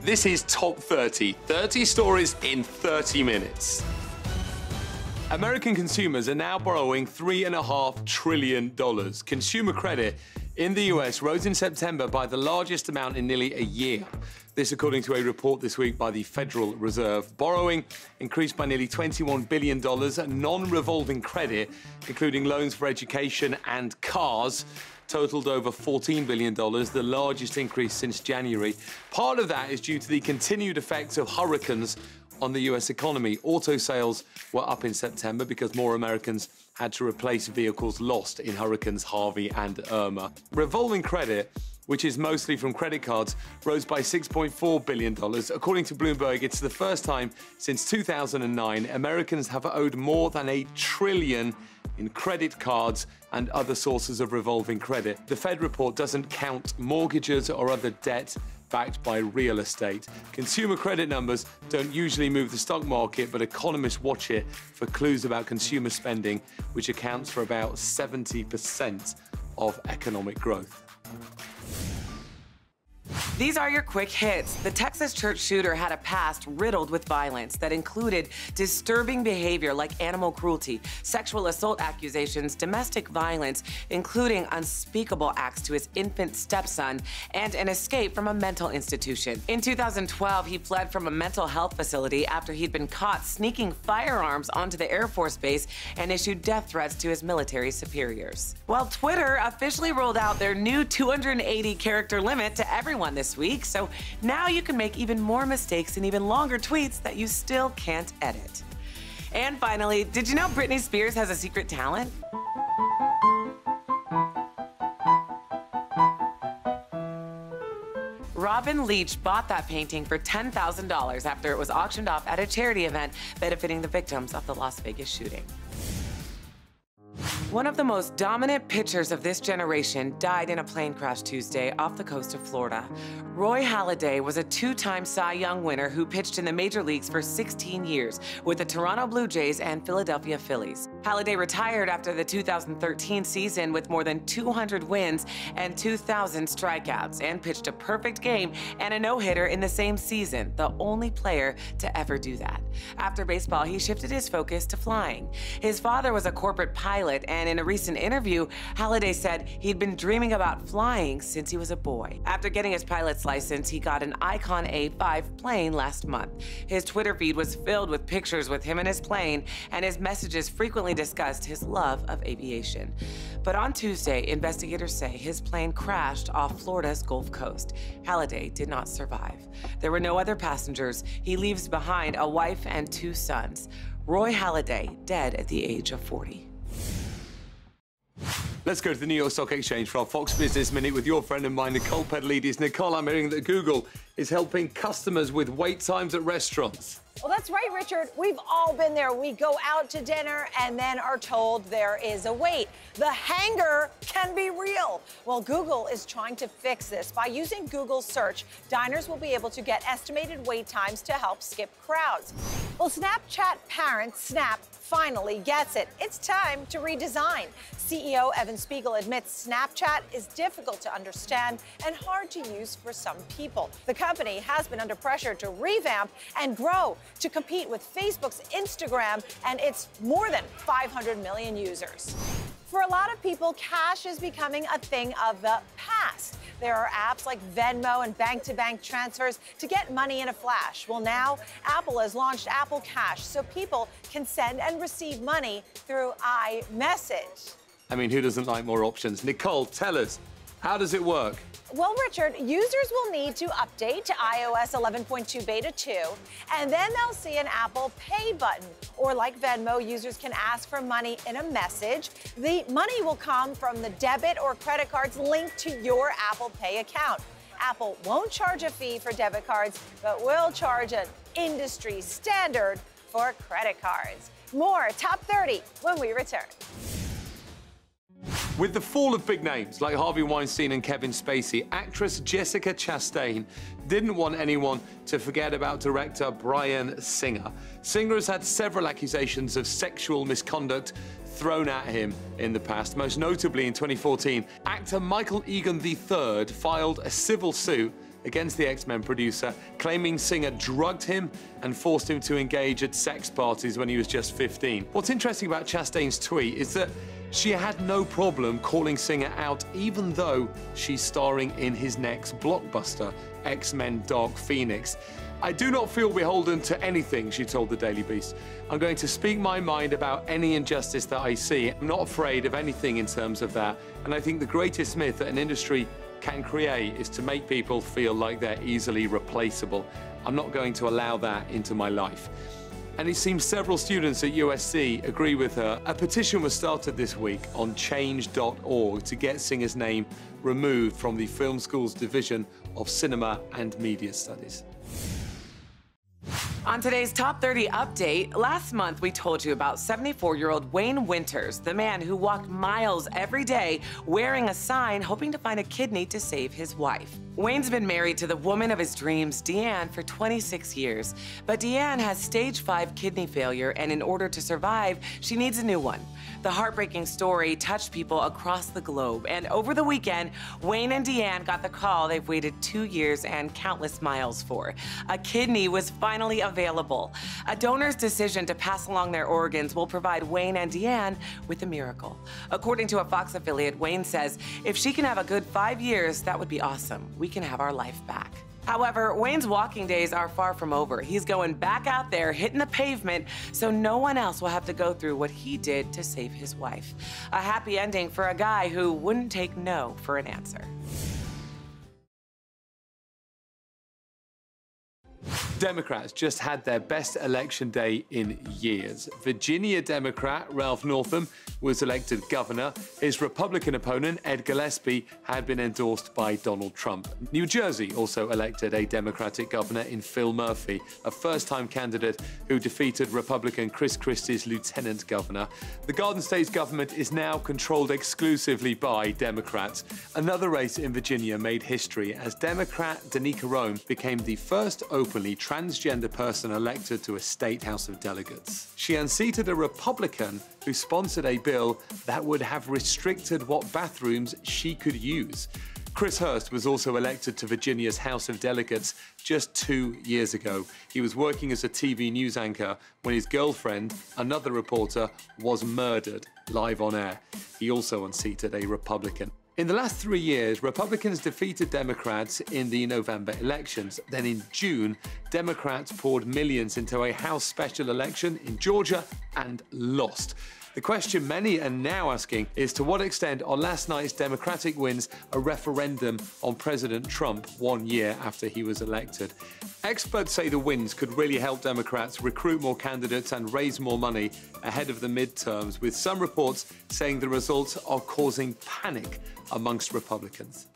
This is Top 30. 30 stories in 30 minutes. American consumers are now borrowing $3.5 trillion. Consumer credit in the US rose in September by the largest amount in nearly a year. This according to a report this week by the Federal Reserve. Borrowing increased by nearly $21 billion. Non-revolving credit, including loans for education and cars, totaled over $14 billion, the largest increase since January. Part of that is due to the continued effects of hurricanes on the US economy. Auto sales were up in September because more Americans had to replace vehicles lost in Hurricanes Harvey and Irma. Revolving credit, which is mostly from credit cards, rose by $6.4 billion. According to Bloomberg, it's the first time since 2009 Americans have owed more than $1 trillion in credit cards and other sources of revolving credit. The Fed report doesn't count mortgages or other debt backed by real estate. Consumer credit numbers don't usually move the stock market, but economists watch it for clues about consumer spending, which accounts for about 70% of economic growth. These are your quick hits. The Texas church shooter had a past riddled with violence that included disturbing behavior like animal cruelty, sexual assault accusations, domestic violence, including unspeakable acts to his infant stepson, and an escape from a mental institution. In 2012, he fled from a mental health facility after he'd been caught sneaking firearms onto the Air Force Base and issued death threats to his military superiors. Well, Twitter officially rolled out their new 280-character limit to everyone this week, so now you can make even more mistakes and even longer tweets that you still can't edit. And finally, did you know Britney Spears has a secret talent? Robin Leach bought that painting for $10,000 after it was auctioned off at a charity event benefiting the victims of the Las Vegas shooting. One of the most dominant pitchers of this generation died in a plane crash Tuesday off the coast of Florida. Roy Halladay was a two-time Cy Young winner who pitched in the major leagues for 16 years with the Toronto Blue Jays and Philadelphia Phillies. Halladay retired after the 2013 season with more than 200 wins and 2,000 strikeouts and pitched a perfect game and a no-hitter in the same season, the only player to ever do that. After baseball, he shifted his focus to flying. His father was a corporate pilot, and in a recent interview, Halladay said he'd been dreaming about flying since he was a boy. After getting his pilot's license, he got an Icon A5 plane last month. His Twitter feed was filled with pictures with him and his plane, and his messages frequently discussed his love of aviation. But on Tuesday, investigators say his plane crashed off Florida's Gulf Coast. Halladay did not survive. There were no other passengers. He leaves behind a wife and 2 sons. Roy Halladay, dead at the age of 40. Let's go to the New York Stock Exchange for our Fox Business Minute with your friend of mine, Nicole Pedalides. Nicole, I'm hearing that Google is helping customers with wait times at restaurants. Well, that's right, Richard. We've all been there. We go out to dinner and then are told there is a wait. The hanger can be real. Well, Google is trying to fix this. By using Google Search, diners will be able to get estimated wait times to help skip crowds. Well, Snapchat parent Snap finally gets it. It's time to redesign. CEO Evan Spiegel admits Snapchat is difficult to understand and hard to use for some people. The company has been under pressure to revamp and grow to compete with Facebook's Instagram and its more than 500 million users. For a lot of people, cash is becoming a thing of the past. There are apps like Venmo and bank-to-bank transfers to get money in a flash. Well, now Apple has launched Apple Cash so people can send and receive money through iMessage. I mean, who doesn't like more options? Nicole, tell us, how does it work? Well, Richard, users will need to update to iOS 11.2 Beta 2, and then they'll see an Apple Pay button. Or like Venmo, users can ask for money in a message. The money will come from the debit or credit cards linked to your Apple Pay account. Apple won't charge a fee for debit cards, but will charge an industry standard for credit cards. More Top 30 when we return. With the fall of big names like Harvey Weinstein and Kevin Spacey, actress Jessica Chastain didn't want anyone to forget about director Bryan Singer. Singer has had several accusations of sexual misconduct thrown at him in the past. Most notably in 2014, actor Michael Egan III filed a civil suit against the X-Men producer, claiming Singer drugged him and forced him to engage at sex parties when he was just 15. What's interesting about Chastain's tweet is that she had no problem calling Singer out, even though she's starring in his next blockbuster, X-Men Dark Phoenix. "I do not feel beholden to anything," she told the Daily Beast. "I'm going to speak my mind about any injustice that I see. I'm not afraid of anything in terms of that. And I think the greatest myth that an industry can create is to make people feel like they're easily replaceable. I'm not going to allow that into my life." And it seems several students at USC agree with her. A petition was started this week on change.org to get Singer's name removed from the film school's division of cinema and media studies. On today's Top 30 update, last month we told you about 74-year-old Wayne Winters, the man who walked miles every day wearing a sign hoping to find a kidney to save his wife. Wayne's been married to the woman of his dreams, Deanne, for 26 years. But Deanne has stage 5 kidney failure, and in order to survive, she needs a new one. The heartbreaking story touched people across the globe, and over the weekend, Wayne and Deanne got the call they've waited 2 years and countless miles for. A kidney was finally available. A donor's decision to pass along their organs will provide Wayne and Deanne with a miracle. According to a Fox affiliate, Wayne says, "If she can have a good 5 years, that would be awesome. We can have our life back." However, Wayne's walking days are far from over. He's going back out there, hitting the pavement, so no one else will have to go through what he did to save his wife. A happy ending for a guy who wouldn't take no for an answer. Democrats just had their best election day in years. Virginia Democrat Ralph Northam was elected governor. His Republican opponent, Ed Gillespie, had been endorsed by Donald Trump. New Jersey also elected a Democratic governor in Phil Murphy, a first-time candidate who defeated Republican Chris Christie's lieutenant governor. The Garden State's government is now controlled exclusively by Democrats. Another race in Virginia made history as Democrat Danica Roem became the first openly transgender person elected to a state House of Delegates. She unseated a Republican who sponsored a bill that would have restricted what bathrooms she could use. Chris Hurst was also elected to Virginia's House of Delegates just 2 years ago. He was working as a TV news anchor when his girlfriend, another reporter, was murdered live on air. He also unseated a Republican. In the last 3 years, Republicans defeated Democrats in the November elections. Then in June, Democrats poured millions into a House special election in Georgia and lost. The question many are now asking is to what extent are last night's Democratic wins a referendum on President Trump 1 year after he was elected? Experts say the wins could really help Democrats recruit more candidates and raise more money ahead of the midterms, with some reports saying the results are causing panic amongst Republicans.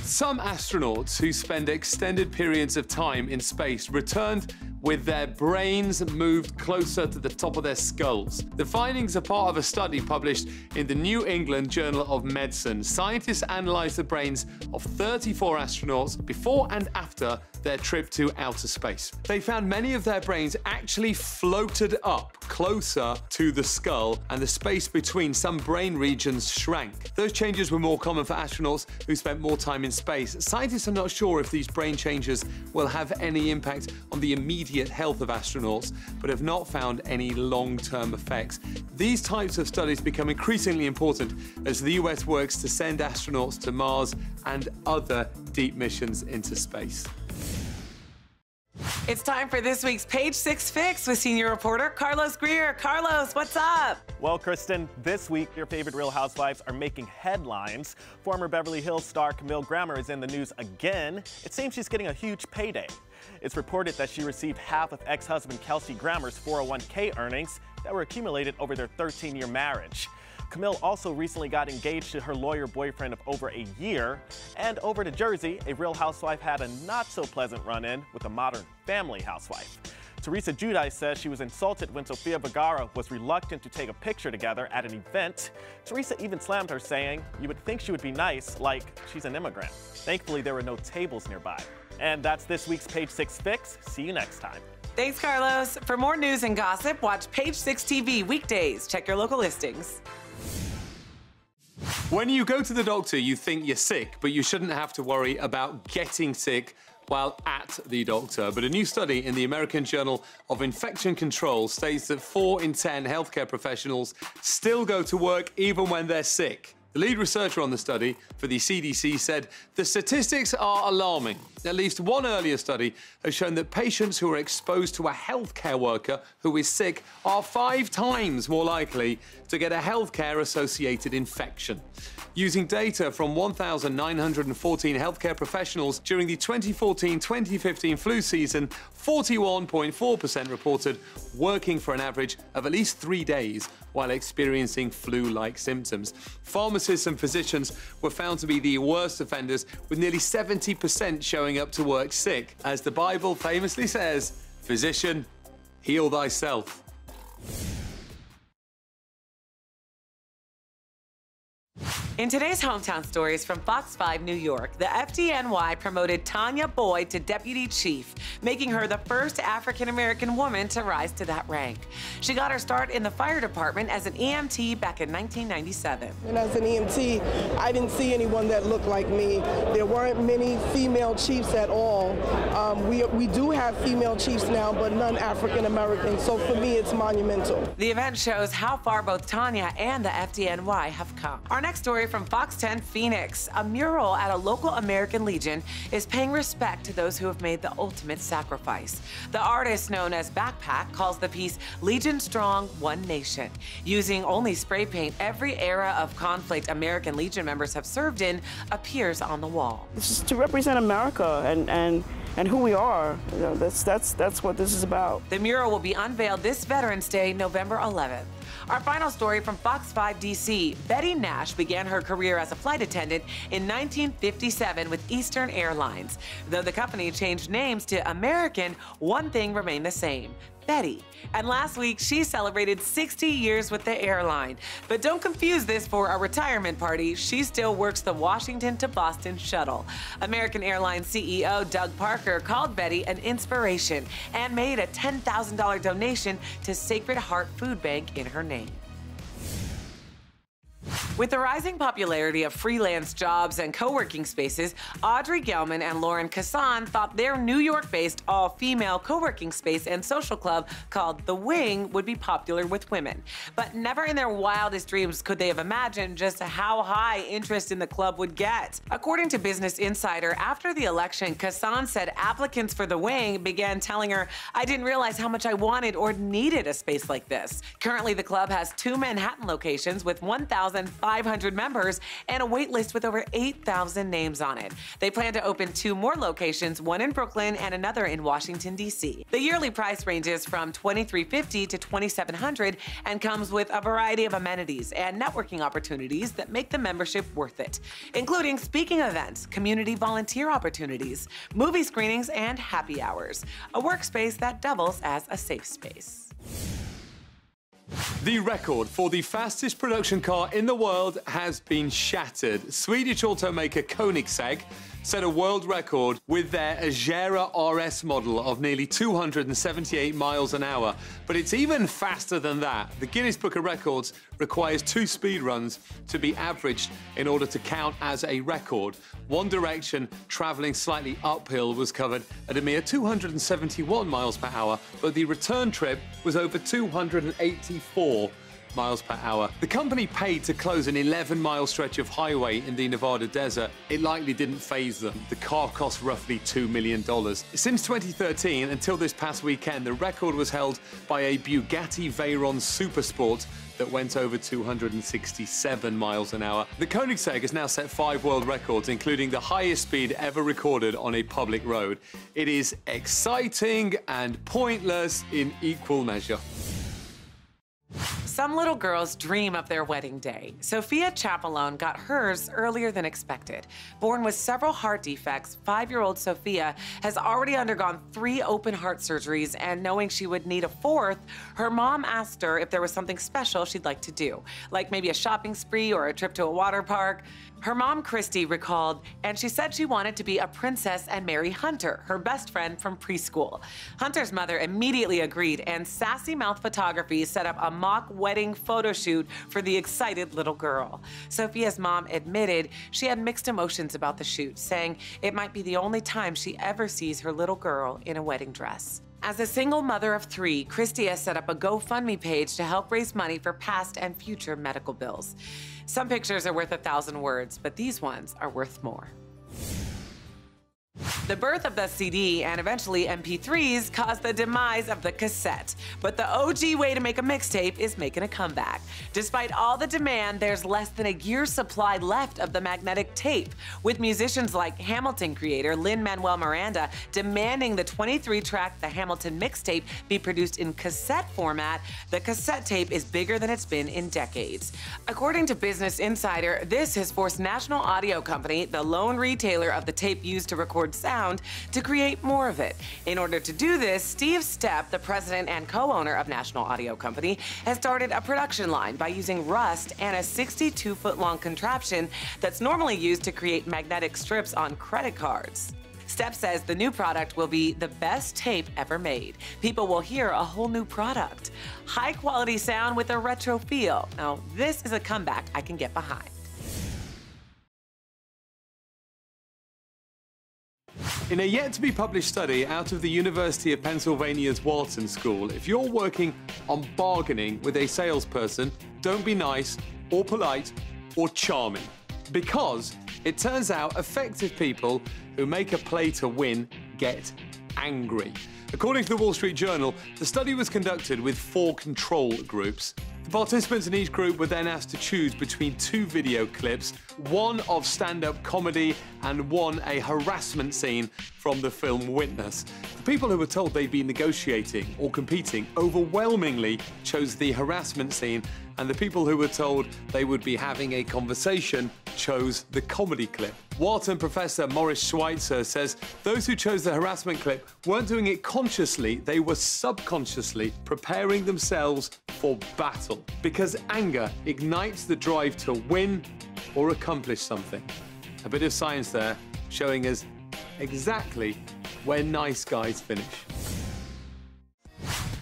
Some astronauts who spend extended periods of time in space returned with their brains moved closer to the top of their skulls. The findings are part of a study published in the New England Journal of Medicine. Scientists analyzed the brains of 34 astronauts before and after their trip to outer space. They found many of their brains actually floated up closer to the skull, and the space between some brain regions shrank. Those changes were more common for astronauts who spent more time in space. Scientists are not sure if these brain changes will have any impact on the immediate health of astronauts, but have not found any long-term effects. These types of studies become increasingly important as the US works to send astronauts to Mars and other deep missions into space. It's time for this week's Page 6 Fix with senior reporter Carlos Greer. Carlos, what's up? Well, Kristen, this week your favorite Real Housewives are making headlines. Former Beverly Hills star Camille Grammer is in the news again. It seems she's getting a huge payday. It's reported that she received half of ex-husband Kelsey Grammer's 401k earnings that were accumulated over their 13-year marriage. Camille also recently got engaged to her lawyer boyfriend of over a year. And over to Jersey, a Real Housewife had a not-so-pleasant run-in with a modern family housewife. Teresa Giudice says she was insulted when Sofia Vergara was reluctant to take a picture together at an event. Teresa even slammed her, saying, "You would think she would be nice, like she's an immigrant." Thankfully, there were no tables nearby. And that's this week's Page 6 Fix. See you next time. Thanks, Carlos. For more news and gossip, watch Page 6 TV weekdays. Check your local listings. When you go to the doctor, you think you're sick, but you shouldn't have to worry about getting sick while at the doctor. But a new study in the American Journal of Infection Control states that 4 in 10 healthcare professionals still go to work even when they're sick. The lead researcher on the study for the CDC said the statistics are alarming. At least one earlier study has shown that patients who are exposed to a healthcare worker who is sick are 5 times more likely to get a healthcare-associated infection. Using data from 1,914 healthcare professionals during the 2014-2015 flu season, 41.4% reported working for an average of at least 3 days while experiencing flu-like symptoms. Pharmacists and physicians were found to be the worst offenders, with nearly 70% showing up to work sick. As the Bible famously says, "Physician, heal thyself." In today's Hometown Stories from Fox 5 New York, the FDNY promoted Tanya Boyd to deputy chief, making her the first African-American woman to rise to that rank. She got her start in the fire department as an EMT back in 1997. And as an EMT, I didn't see anyone that looked like me. There weren't many female chiefs at all. We do have female chiefs now, but none African-American. So for me, it's monumental. The event shows how far both Tanya and the FDNY have come. Our next story from Fox 10 Phoenix. A mural at a local American Legion is paying respect to those who have made the ultimate sacrifice. The artist, known as Backpack, calls the piece Legion Strong, One Nation. Using only spray paint, every era of conflict American Legion members have served in appears on the wall. This is to represent America and who we are. You know, that's what this is about. The mural will be unveiled this Veterans Day, November 11th. Our final story from Fox 5 DC. Betty Nash began her career as a flight attendant in 1957 with Eastern Airlines. Though the company changed names to American, one thing remained the same: Betty. And last week, she celebrated 60 years with the airline. But don't confuse this for a retirement party. She still works the Washington to Boston shuttle. American Airlines CEO Doug Parker called Betty an inspiration and made a $10,000 donation to Sacred Heart Food Bank in her name. With the rising popularity of freelance jobs and co-working spaces, Audrey Gelman and Lauren Kassan thought their New York-based all-female co-working space and social club called The Wing would be popular with women. But never in their wildest dreams could they have imagined just how high interest in the club would get. According to Business Insider, after the election, Kassan said applicants for The Wing began telling her, "I didn't realize how much I wanted or needed a space like this." Currently, the club has 2 Manhattan locations with 1,500 members and a wait list with over 8,000 names on it. They plan to open 2 more locations, one in Brooklyn and another in Washington, D.C. The yearly price ranges from $2,350 to $2,700 and comes with a variety of amenities and networking opportunities that make the membership worth it, including speaking events, community volunteer opportunities, movie screenings, and happy hours. A workspace that doubles as a safe space. The record for the fastest production car in the world has been shattered. Swedish automaker Koenigsegg set a world record with their Agera RS model of nearly 278 miles an hour. But it's even faster than that. The Guinness Book of Records requires 2 speed runs to be averaged in order to count as a record. One direction, traveling slightly uphill, was covered at a mere 271 miles per hour, but the return trip was over 284 miles per hour. The company paid to close an 11-mile stretch of highway in the Nevada desert. It likely didn't faze them. The car cost roughly $2 million. Since 2013, until this past weekend, the record was held by a Bugatti Veyron Supersport that went over 267 miles an hour. The Koenigsegg has now set 5 world records, including the highest speed ever recorded on a public road. It is exciting and pointless in equal measure. Some little girls dream of their wedding day. Sophia Chapelone got hers earlier than expected. Born with several heart defects, 5-year-old Sophia has already undergone 3 open heart surgeries, and knowing she would need a 4th, her mom asked her if there was something special she'd like to do, like maybe a shopping spree or a trip to a water park. Her mom, Christy, recalled, and she said she wanted to be a princess and marry Hunter, her best friend from preschool. Hunter's mother immediately agreed, and Sassy Mouth Photography set up a mock wedding photo shoot for the excited little girl. Sophia's mom admitted she had mixed emotions about the shoot, saying it might be the only time she ever sees her little girl in a wedding dress. As a single mother of 3, Christy has set up a GoFundMe page to help raise money for past and future medical bills. Some pictures are worth 1,000 words, but these ones are worth more. The birth of the CD and eventually MP3s caused the demise of the cassette. But the OG way to make a mixtape is making a comeback. Despite all the demand, there's less than a year's supply left of the magnetic tape, with musicians like Hamilton creator Lin-Manuel Miranda demanding the 23-track The Hamilton mixtape be produced in cassette format. The cassette tape is bigger than it's been in decades. According to Business Insider, this has forced National Audio Company, the lone retailer of the tape used to record sound, to create more of it. In order to do this, Steve Stepp, the president and co-owner of National Audio Company, has started a production line by using rust and a 62-foot-long contraption that's normally used to create magnetic strips on credit cards. Stepp says the new product will be the best tape ever made. People will hear a whole new product. High-quality sound with a retro feel. Now, this is a comeback I can get behind. In a yet-to-be-published study out of the University of Pennsylvania's Wharton School, if you're working on bargaining with a salesperson, don't be nice or polite or charming. Because it turns out effective people who make a play to win get angry. According to the Wall Street Journal, the study was conducted with 4 control groups. The participants in each group were then asked to choose between 2 video clips, one of stand-up comedy and one a harassment scene from the film Witness. The people who were told they'd be negotiating or competing overwhelmingly chose the harassment scene, and the people who were told they would be having a conversation chose the comedy clip. Wharton professor Morris Schweitzer says those who chose the harassment clip weren't doing it consciously, they were subconsciously preparing themselves for battle. Because anger ignites the drive to win or accomplish something. A bit of science there, showing us exactly where nice guys finish.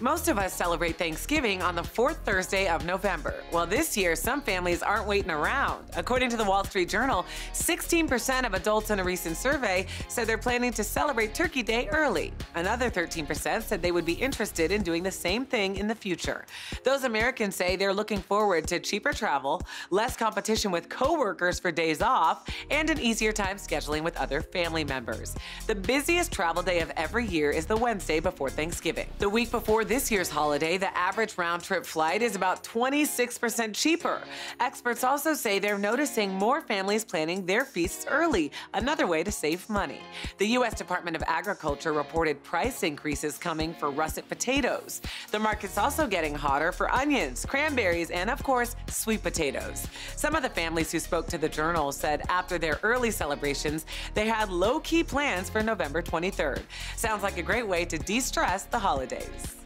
Most of us celebrate Thanksgiving on the 4th Thursday of November. Well, this year, some families aren't waiting around. According to the Wall Street Journal, 16% of adults in a recent survey said they're planning to celebrate Turkey Day early. Another 13% said they would be interested in doing the same thing in the future. Those Americans say they're looking forward to cheaper travel, less competition with coworkers for days off, and an easier time scheduling with other family members. The busiest travel day of every year is the Wednesday before Thanksgiving. The week before this year's holiday, the average round-trip flight is about 26% cheaper. Experts also say they're noticing more families planning their feasts early, another way to save money. The U.S. Department of Agriculture reported price increases coming for russet potatoes. The market's also getting hotter for onions, cranberries, and of course, sweet potatoes. Some of the families who spoke to the Journal said after their early celebrations, they had low-key plans for November 23rd. Sounds like a great way to de-stress the holidays.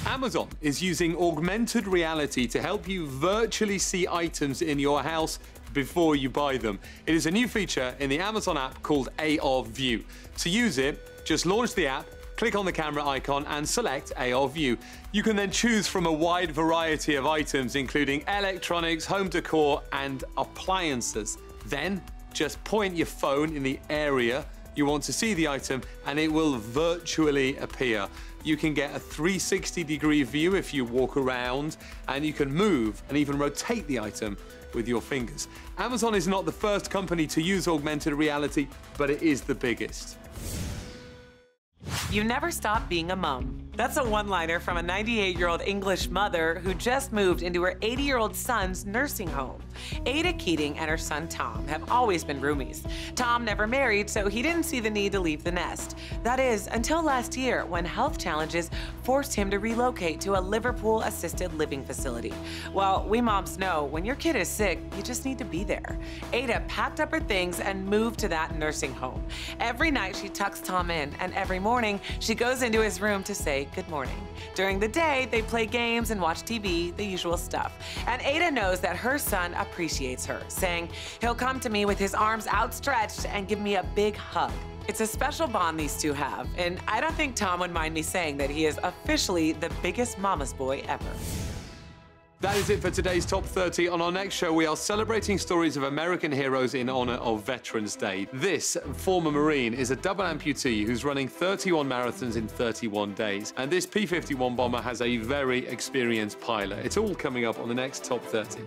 Amazon is using augmented reality to help you virtually see items in your house before you buy them. It is a new feature in the Amazon app called AR View. To use it, just launch the app, click on the camera icon and select AR View. You can then choose from a wide variety of items, including electronics, home decor, and appliances. Then, just point your phone in the area you want to see the item and it will virtually appear. You can get a 360-degree view if you walk around, and you can move and even rotate the item with your fingers. Amazon is not the first company to use augmented reality, but it is the biggest. You never stop being a mom. That's a one-liner from a 98-year-old English mother who just moved into her 80-year-old son's nursing home. Ada Keating and her son Tom have always been roomies. Tom never married, so he didn't see the need to leave the nest. That is, until last year, when health challenges forced him to relocate to a Liverpool assisted living facility. Well, we moms know when your kid is sick, you just need to be there. Ada packed up her things and moved to that nursing home. Every night she tucks Tom in, and every morning she goes into his room to say good morning. During the day, they play games and watch TV, the usual stuff. And Ada knows that her son appreciates her, saying he'll come to me with his arms outstretched and give me a big hug. It's a special bond these two have, and I don't think Tom would mind me saying that he is officially the biggest mama's boy ever. That is it for today's Top 30. On our next show, we are celebrating stories of American heroes in honor of Veterans Day. This former Marine is a double amputee who's running 31 marathons in 31 days. And this P-51 bomber has a very experienced pilot. It's all coming up on the next Top 30.